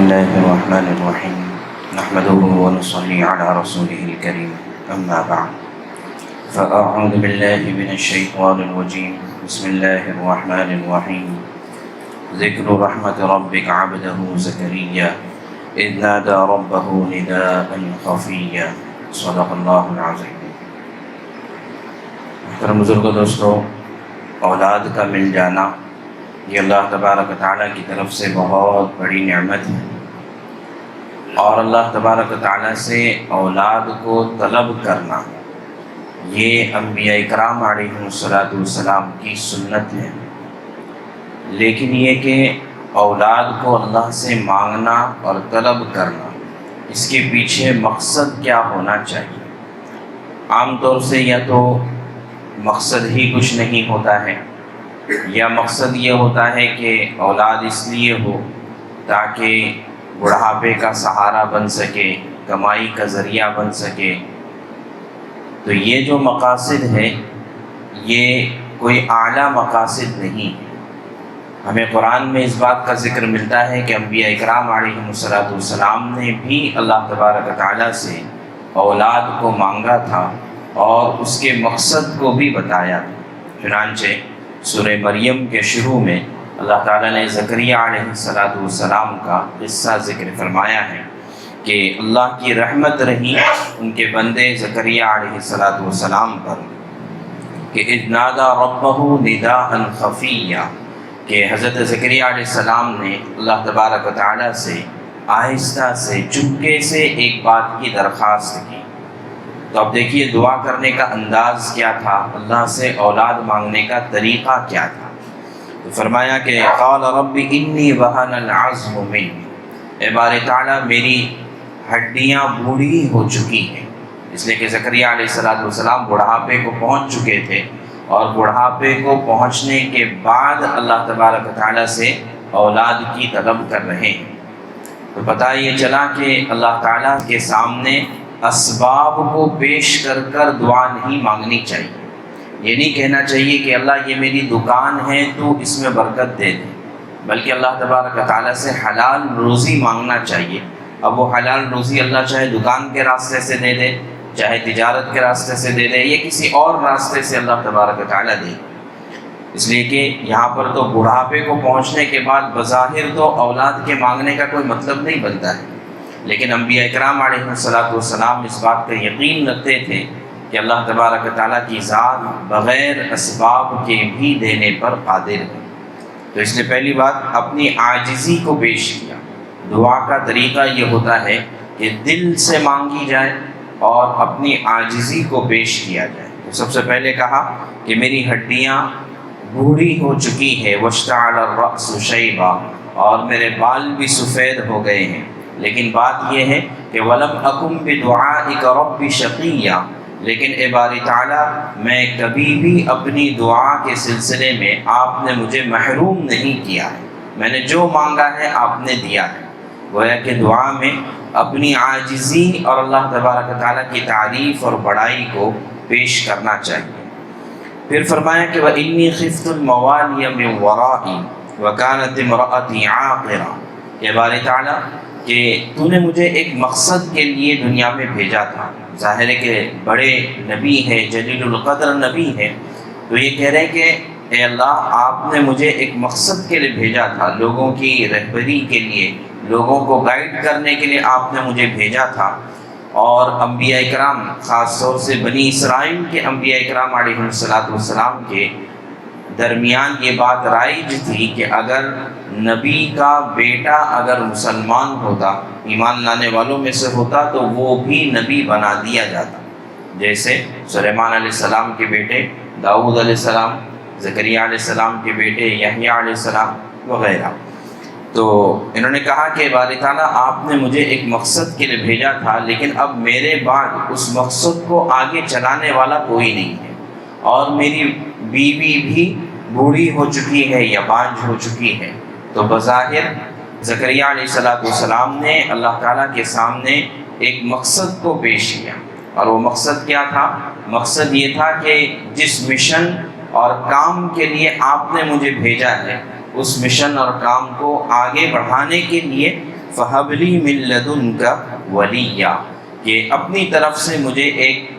الله الرحمن الرحيم نحمده ونصلي على رسوله الكريم أما بعد فأعوذ بالله من الشيطان الرجيم بسم الله الرحمن الرحيم ذكر رحمة ربك عبده زكريا إذ نادى ربه نداء خفيا صدق الله العظيم۔ محترم بزرگوں، دوستو، اولاد کا مل جانا یہ اللہ تبارک و تعالیٰ کی طرف سے بہت بڑی نعمت ہے، اور اللہ تبارک و تعالیٰ سے اولاد کو طلب کرنا یہ انبیاء کرام علیہ السلام کی سنت ہے۔ لیکن یہ کہ اولاد کو اللہ سے مانگنا اور طلب کرنا، اس کے پیچھے مقصد کیا ہونا چاہیے؟ عام طور سے یا تو مقصد ہی کچھ نہیں ہوتا ہے، یا مقصد یہ ہوتا ہے کہ اولاد اس لیے ہو تاکہ بڑھاپے کا سہارا بن سکے، کمائی کا ذریعہ بن سکے۔ تو یہ جو مقاصد ہے یہ کوئی اعلیٰ مقاصد نہیں ہے۔ ہمیں قرآن میں اس بات کا ذکر ملتا ہے کہ انبیاء اکرام علیہ السلام نے بھی اللہ تبارک و تعالیٰ سے اولاد کو مانگا تھا اور اس کے مقصد کو بھی بتایا تھا۔ چنانچہ سورہ مریم کے شروع میں اللہ تعالیٰ نے زکریا علیہ السلام کا قصہ ذکر فرمایا ہے کہ اللہ کی رحمت رہی ان کے بندے زکریا علیہ السلام پر کہ اذ نادى ربہ نداء خفیا، کہ حضرت زکریا علیہ السلام نے اللہ تبارک و تعالیٰ سے آہستہ سے چپکے سے ایک بات کی درخواست کی۔ تو اب دیکھیے دعا کرنے کا انداز کیا تھا، اللہ سے اولاد مانگنے کا طریقہ کیا تھا۔ تو فرمایا کہ قال رب انی وہن العظم منی، اے باری تعالیٰ میری ہڈیاں بوڑھی ہو چکی ہیں، اس لیے کہ زکریا علیہ السلام بڑھاپے کو پہنچ چکے تھے، اور بڑھاپے کو پہنچنے کے بعد اللہ تبارک و تعالیٰ سے اولاد کی طلب کر رہے ہیں۔ تو پتہ یہ چلا کہ اللہ تعالیٰ کے سامنے اسباب کو پیش کر کر دعا نہیں مانگنی چاہیے۔ یہ نہیں کہنا چاہیے کہ اللہ یہ میری دکان ہے تو اس میں برکت دے دے، بلکہ اللہ تبارک و تعالیٰ سے حلال روزی مانگنا چاہیے۔ اب وہ حلال روزی اللہ چاہے دکان کے راستے سے دے دے، چاہے تجارت کے راستے سے دے دے، یا کسی اور راستے سے اللہ تبارک و تعالیٰ دے، اس لیے کہ یہاں پر تو بڑھاپے کو پہنچنے کے بعد بظاہر تو اولاد کے مانگنے کا کوئی مطلب نہیں بنتا ہے، لیکن انبیاء اکرام علیہ السلام اس بات کا یقین رکھتے تھے کہ اللہ تبارک و تعالیٰ کی ذات بغیر اسباب کے بھی دینے پر قادر ہے۔ تو اس لیے پہلی بات اپنی عاجزی کو پیش کیا۔ دعا کا طریقہ یہ ہوتا ہے کہ دل سے مانگی جائے اور اپنی عاجزی کو پیش کیا جائے۔ تو سب سے پہلے کہا کہ میری ہڈیاں بوڑھی ہو چکی ہے، واشتعل الرأس شیبا، اور میرے بال بھی سفید ہو گئے ہیں، لیکن بات یہ ہے کہ وَلَمْ أَكُمْ بِدُعَائِكَ رَبِّ شَقِيًّا، لیکن اے باری تعالیٰ میں کبھی بھی اپنی دعا کے سلسلے میں آپ نے مجھے محروم نہیں کیا ہے، میں نے جو مانگا ہے آپ نے دیا ہے۔ گویا کہ دعا میں اپنی عاجزی اور اللہ تبارک و تعالیٰ کی تعریف اور بڑائی کو پیش کرنا چاہیے۔ پھر فرمایا کہ وَإِنِّي خِفْتُ الْمَوَالِيَ مِنْ وَرَائِي وَكَانَتِ امْرَأَتِي عَاقِرًا، کہ باری تعالیٰ کہ تو نے مجھے ایک مقصد کے لیے دنیا میں بھیجا تھا۔ ظاہر ہے کہ بڑے نبی ہیں، جلیل القدر نبی ہیں، تو یہ کہہ رہے ہیں کہ اے اللہ آپ نے مجھے ایک مقصد کے لیے بھیجا تھا، لوگوں کی رہبری کے لیے، لوگوں کو گائیڈ کرنے کے لیے آپ نے مجھے بھیجا تھا۔ اور انبیاء اکرام، خاص طور سے بنی اسرائیل کے انبیاء اکرام علیہ السلام کے درمیان یہ بات رائج تھی کہ اگر نبی کا بیٹا اگر مسلمان ہوتا، ایمان لانے والوں میں سے ہوتا، تو وہ بھی نبی بنا دیا جاتا، جیسے سلیمان علیہ السلام کے بیٹے داؤد علیہ السلام، زکریا علیہ السلام کے بیٹے یحییٰ علیہ السلام وغیرہ۔ تو انہوں نے کہا کہ باری تعالیٰ آپ نے مجھے ایک مقصد کے لیے بھیجا تھا، لیکن اب میرے بعد اس مقصد کو آگے چلانے والا کوئی نہیں ہے، اور میری بیوی بھی بوڑھی ہو چکی ہے یا بانجھ ہو چکی ہے۔ تو بظاہر زکریا علیہ السلام نے اللہ تعالیٰ کے سامنے ایک مقصد کو پیش کیا، اور وہ مقصد کیا تھا؟ مقصد یہ تھا کہ جس مشن اور کام کے لیے آپ نے مجھے بھیجا ہے، اس مشن اور کام کو آگے بڑھانے کے لیے فَهَبْ لِي مِن لَّدُنْكَ وَلِيًّا، کہ اپنی طرف سے مجھے ایک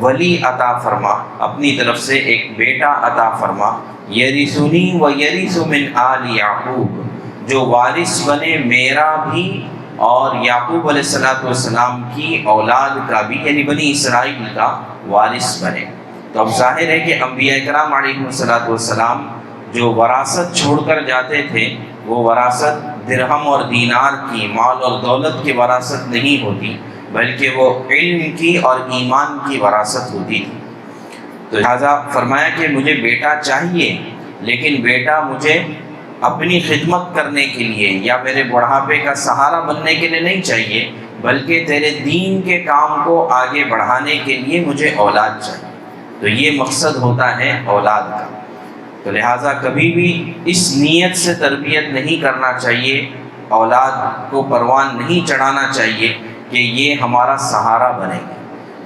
ولی عطا فرما، اپنی طرف سے ایک بیٹا عطا فرما، یرثنی و یرث من آل یعقوب، جو وارث بنے میرا بھی اور یعقوب علیہ السلام کی اولاد کا بھی، یعنی بنی اسرائیل کا وارث بنے۔ تو اب ظاہر ہے کہ انبیاء کرام علیہ السلام جو وراثت چھوڑ کر جاتے تھے، وہ وراثت درہم اور دینار کی، مال اور دولت کی وراثت نہیں ہوتی، بلکہ وہ علم کی اور ایمان کی وراثت ہوتی تھی۔ تو لہٰذا فرمایا کہ مجھے بیٹا چاہیے، لیکن بیٹا مجھے اپنی خدمت کرنے کے لیے یا میرے بڑھاپے کا سہارا بننے کے لیے نہیں چاہیے، بلکہ تیرے دین کے کام کو آگے بڑھانے کے لیے مجھے اولاد چاہیے۔ تو یہ مقصد ہوتا ہے اولاد کا۔ تو لہٰذا کبھی بھی اس نیت سے تربیت نہیں کرنا چاہیے، اولاد کو پروان نہیں چڑھانا چاہیے کہ یہ ہمارا سہارا بنے گا،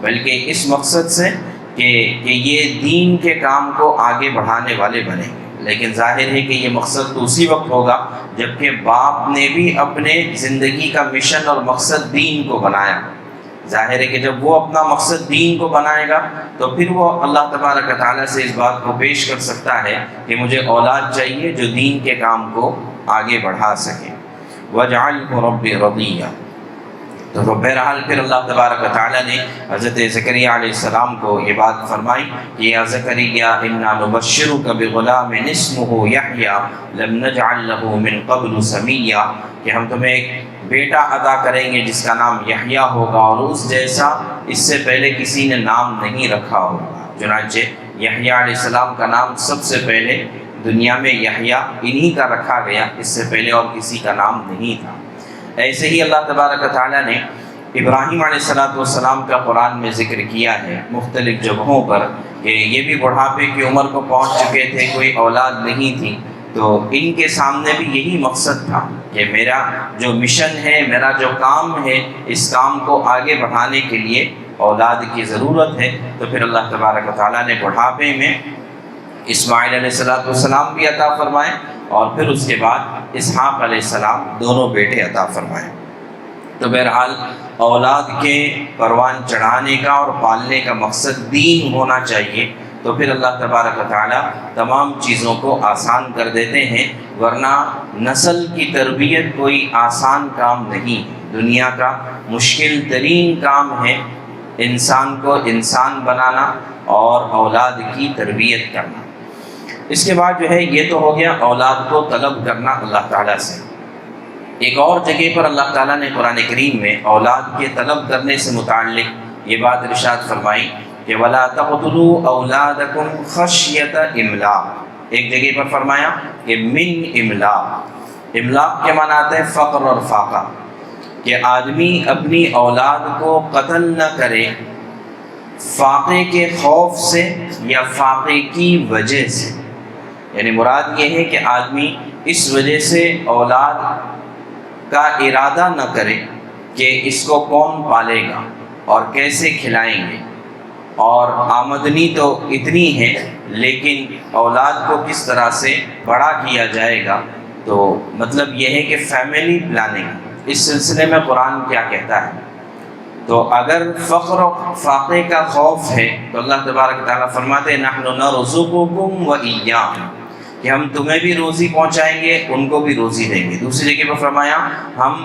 بلکہ اس مقصد سے کہ یہ دین کے کام کو آگے بڑھانے والے بنیں گے۔ لیکن ظاہر ہے کہ یہ مقصد تو اسی وقت ہوگا جب کہ باپ نے بھی اپنے زندگی کا مشن اور مقصد دین کو بنایا۔ ظاہر ہے کہ جب وہ اپنا مقصد دین کو بنائے گا تو پھر وہ اللہ تبارک و تعالیٰ سے اس بات کو پیش کر سکتا ہے کہ مجھے اولاد چاہیے جو دین کے کام کو آگے بڑھا سکے۔ وَاجْعَلْهُ رَبِّ رَضِيًّا۔ تو بہرحال پھر اللہ تبارک و تعالیٰ نے حضرت زکریا علیہ السلام کو یہ بات فرمائی کہ یا زکریا انا نبشرک بغلام اسمہ یحییٰ لم نجعل لہ من قبل سمیہ، کہ ہم تمہیں ایک بیٹا عطا کریں گے جس کا نام یحییٰ ہوگا، اور اس جیسا اس سے پہلے کسی نے نام نہیں رکھا ہوگا۔ چنانچہ یحییٰ علیہ السلام کا نام سب سے پہلے دنیا میں یحییٰ انہی کا رکھا گیا، اس سے پہلے اور کسی کا نام نہیں تھا۔ ایسے ہی اللہ تبارک و تعالیٰ نے ابراہیم علیہ السلام کا قرآن میں ذکر کیا ہے مختلف جگہوں پر کہ یہ بھی بڑھاپے کی عمر کو پہنچ چکے تھے، کوئی اولاد نہیں تھی، تو ان کے سامنے بھی یہی مقصد تھا کہ میرا جو مشن ہے، میرا جو کام ہے، اس کام کو آگے بڑھانے کے لیے اولاد کی ضرورت ہے۔ تو پھر اللہ تبارک و تعالیٰ نے بڑھاپے میں اسماعیل علیہ السلام بھی عطا فرمائے، اور پھر اس کے بعد اسحاق علیہ السلام، دونوں بیٹے عطا فرمائے۔ تو بہرحال اولاد کے پروان چڑھانے کا اور پالنے کا مقصد دین ہونا چاہیے، تو پھر اللہ تبارک و تعالیٰ تمام چیزوں کو آسان کر دیتے ہیں، ورنہ نسل کی تربیت کوئی آسان کام نہیں، دنیا کا مشکل ترین کام ہے انسان کو انسان بنانا اور اولاد کی تربیت کرنا۔ اس کے بعد جو ہے یہ تو ہو گیا اولاد کو طلب کرنا اللہ تعالیٰ سے۔ ایک اور جگہ پر اللہ تعالیٰ نے قرآن کریم میں اولاد کے طلب کرنے سے متعلق یہ بات ارشاد فرمائی کہ وَلَا تَقْتُلُوا أَوْلَادَكُمْ خَشْيَةَ إِمْلَاقٍ، ایک جگہ پر فرمایا کہ من املاق، املاق کے معنی آتا ہے فقر اور فاقہ، کہ آدمی اپنی اولاد کو قتل نہ کرے فاقے کے خوف سے یا فاقے کی وجہ سے، یعنی مراد یہ ہے کہ آدمی اس وجہ سے اولاد کا ارادہ نہ کرے کہ اس کو کون پالے گا اور کیسے کھلائیں گے، اور آمدنی تو اتنی ہے لیکن اولاد کو کس طرح سے بڑا کیا جائے گا۔ تو مطلب یہ ہے کہ فیملی پلاننگ، اس سلسلے میں قرآن کیا کہتا ہے۔ تو اگر فقر و فاقے کا خوف ہے تو اللہ تبارک تعالیٰ فرماتے ہیں نحن نرزقکم وإیاہم، کہ ہم تمہیں بھی روزی پہنچائیں گے، ان کو بھی روزی دیں گے۔ دوسری جگہ پر فرمایا ہم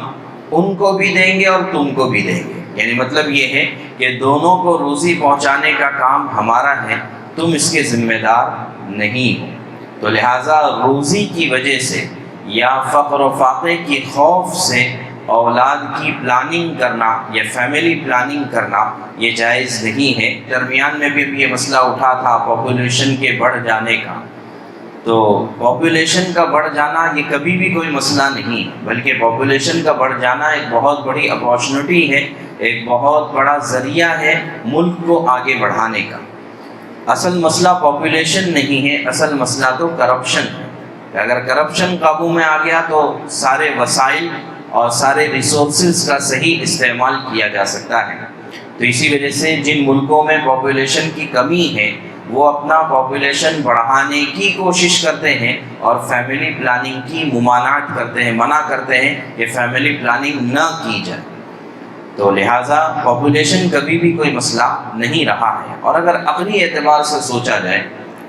ان کو بھی دیں گے اور تم کو بھی دیں گے، یعنی مطلب یہ ہے کہ دونوں کو روزی پہنچانے کا کام ہمارا ہے، تم اس کے ذمہ دار نہیں ہو۔ تو لہٰذا روزی کی وجہ سے یا فقر و فاقے کی خوف سے اولاد کی پلاننگ کرنا یا فیملی پلاننگ کرنا یہ جائز نہیں ہے۔ درمیان میں بھی یہ مسئلہ اٹھا تھا پاپولیشن کے بڑھ جانے کا، تو پاپولیشن کا بڑھ جانا یہ کبھی بھی کوئی مسئلہ نہیں، بلکہ پاپولیشن کا بڑھ جانا ایک بہت بڑی اپارچونٹی ہے، ایک بہت بڑا ذریعہ ہے ملک کو آگے بڑھانے کا۔ اصل مسئلہ پاپولیشن نہیں ہے، اصل مسئلہ تو کرپشن ہے۔ اگر کرپشن قابو میں آ گیا تو سارے وسائل اور سارے ریسورسز کا صحیح استعمال کیا جا سکتا ہے۔ تو اسی وجہ سے جن ملکوں میں پاپولیشن کی کمی ہے وہ اپنا پاپولیشن بڑھانے کی کوشش کرتے ہیں اور فیملی پلاننگ کی ممانعت کرتے ہیں، منع کرتے ہیں کہ فیملی پلاننگ نہ کی جائے۔ تو لہٰذا پاپولیشن کبھی بھی کوئی مسئلہ نہیں رہا ہے۔ اور اگر عقلی اعتبار سے سوچا جائے،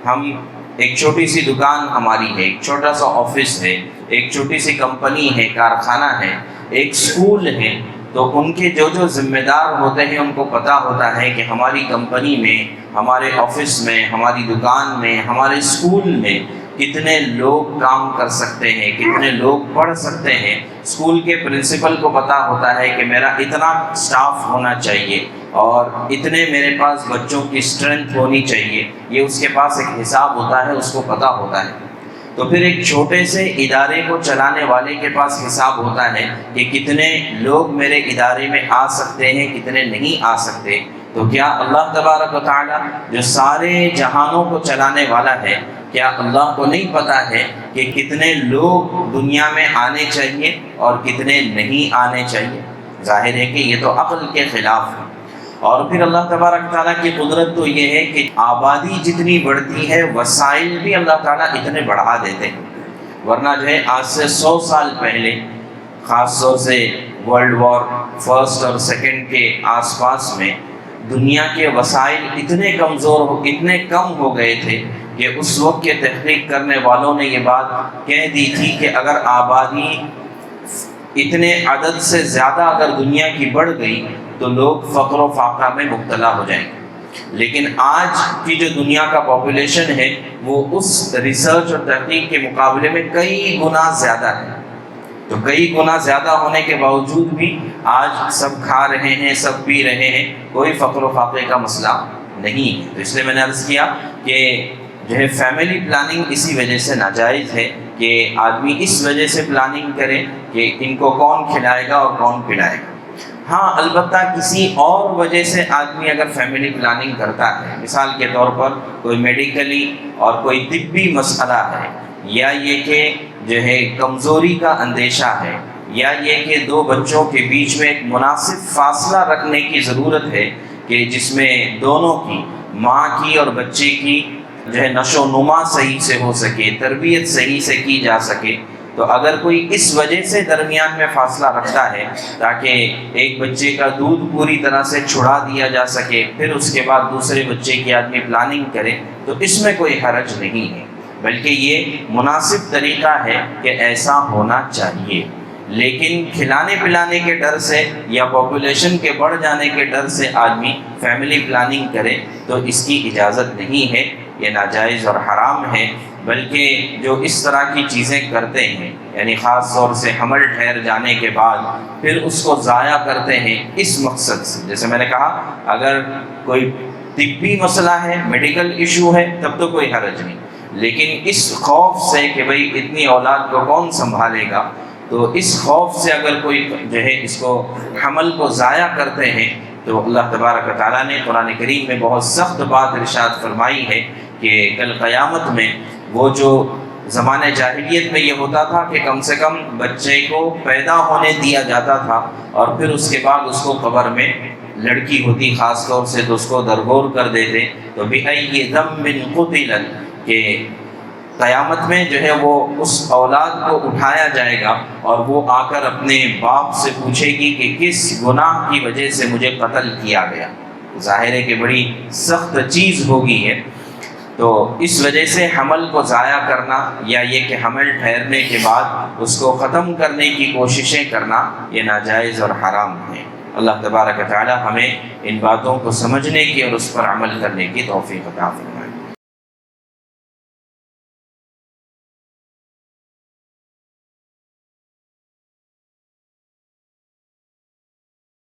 ہم ایک چھوٹی سی دکان ہماری ہے، ایک چھوٹا سا آفس ہے، ایک چھوٹی سی کمپنی ہے، کارخانہ ہے، ایک اسکول ہے، تو ان کے جو ذمہ دار ہوتے ہیں ان کو پتہ ہوتا ہے کہ ہماری کمپنی میں، ہمارے آفس میں، ہماری دکان میں، ہمارے اسکول میں کتنے لوگ کام کر سکتے ہیں، کتنے لوگ پڑھ سکتے ہیں۔ اسکول کے پرنسپل کو پتہ ہوتا ہے کہ میرا اتنا اسٹاف ہونا چاہیے اور اتنے میرے پاس بچوں کی اسٹرینتھ ہونی چاہیے، یہ اس کے پاس ایک حساب ہوتا ہے، اس کو پتہ ہوتا ہے۔ تو پھر ایک چھوٹے سے ادارے کو چلانے والے کے پاس حساب ہوتا ہے کہ کتنے لوگ میرے ادارے میں آ سکتے ہیں، کتنے نہیں آ سکتے۔ تو کیا اللہ تبارک و تعالیٰ جو سارے جہانوں کو چلانے والا ہے، کیا اللہ کو نہیں پتہ ہے کہ کتنے لوگ دنیا میں آنے چاہیے اور کتنے نہیں آنے چاہیے؟ ظاہر ہے کہ یہ تو عقل کے خلاف ہے۔ اور پھر اللہ تبارک تعالیٰ کی قدرت تو یہ ہے کہ آبادی جتنی بڑھتی ہے، وسائل بھی اللہ تعالیٰ اتنے بڑھا دیتے ہیں۔ ورنہ جو ہے آج سے 100 سال پہلے، خاص طور سے ورلڈ وار فرسٹ اور سیکنڈ کے آس پاس میں، دنیا کے وسائل اتنے اتنے کم ہو گئے تھے کہ اس وقت کے تحقیق کرنے والوں نے یہ بات کہہ دی تھی کہ اگر آبادی اتنے عدد سے زیادہ اگر دنیا کی بڑھ گئی تو لوگ فقر و فاقہ میں مبتلا ہو جائیں گے۔ لیکن آج کی جو دنیا کا پاپولیشن ہے وہ اس ریسرچ اور تحقیق کے مقابلے میں کئی گنا زیادہ ہے۔ تو کئی گنا زیادہ ہونے کے باوجود بھی آج سب کھا رہے ہیں، سب پی رہے ہیں، کوئی فقر و فاقے کا مسئلہ نہیں ہے۔ تو اس لیے میں نے عرض کیا کہ جو ہے فیملی پلاننگ اسی وجہ سے ناجائز ہے کہ آدمی اس وجہ سے پلاننگ کرے کہ ان کو کون کھلائے گا اور کون پلائے گا۔ ہاں البتہ کسی اور وجہ سے آدمی اگر فیملی پلاننگ کرتا ہے، مثال کے طور پر کوئی میڈیکلی اور کوئی طبی مسئلہ ہے، یا یہ کہ جو ہے کمزوری کا اندیشہ ہے، یا یہ کہ دو بچوں کے بیچ میں ایک مناسب فاصلہ رکھنے کی ضرورت ہے کہ جس میں دونوں کی، ماں کی اور بچے کی جو ہے نشو و نما صحیح سے ہو سکے، تربیت صحیح سے کی جا سکے، تو اگر کوئی اس وجہ سے درمیان میں فاصلہ رکھتا ہے تاکہ ایک بچے کا دودھ پوری طرح سے چھڑا دیا جا سکے، پھر اس کے بعد دوسرے بچے کی آدمی پلاننگ کرے، تو اس میں کوئی حرج نہیں ہے، بلکہ یہ مناسب طریقہ ہے کہ ایسا ہونا چاہیے۔ لیکن کھلانے پلانے کے ڈر سے یا پاپولیشن کے بڑھ جانے کے ڈر سے آدمی فیملی پلاننگ کرے تو اس کی اجازت نہیں ہے، یہ ناجائز اور حرام ہے۔ بلکہ جو اس طرح کی چیزیں کرتے ہیں، یعنی خاص طور سے حمل ٹھہر جانے کے بعد پھر اس کو ضائع کرتے ہیں اس مقصد سے، جیسے میں نے کہا اگر کوئی طبی مسئلہ ہے، میڈیکل ایشو ہے، تب تو کوئی حرج نہیں، لیکن اس خوف سے کہ بھئی اتنی اولاد کو کون سنبھالے گا، تو اس خوف سے اگر کوئی جو ہے اس کو حمل کو ضائع کرتے ہیں تو اللہ تبارک و تعالیٰ نے قرآن کریم میں بہت سخت بات ارشاد فرمائی ہے کہ کل قیامت میں وہ جو زمانہ جاہلیت میں یہ ہوتا تھا کہ کم سے کم بچے کو پیدا ہونے دیا جاتا تھا اور پھر اس کے بعد اس کو قبر میں لڑکی ہوتی خاص طور سے تو اس کو درگور کر دیتے، تو بِأَيِّ ذَنبٍ قُتِلَتْ کہ قیامت میں جو ہے وہ اس اولاد کو اٹھایا جائے گا اور وہ آ کر اپنے باپ سے پوچھے گی کہ کس گناہ کی وجہ سے مجھے قتل کیا گیا۔ ظاہر ہے کہ بڑی سخت چیز ہوگی ہے۔ تو اس وجہ سے حمل کو ضائع کرنا یا یہ کہ حمل ٹھہرنے کے بعد اس کو ختم کرنے کی کوششیں کرنا یہ ناجائز اور حرام ہے۔ اللہ تبارک و تعالی ہمیں ان باتوں کو سمجھنے کی اور اس پر عمل کرنے کی توفیق عطا فرمائے۔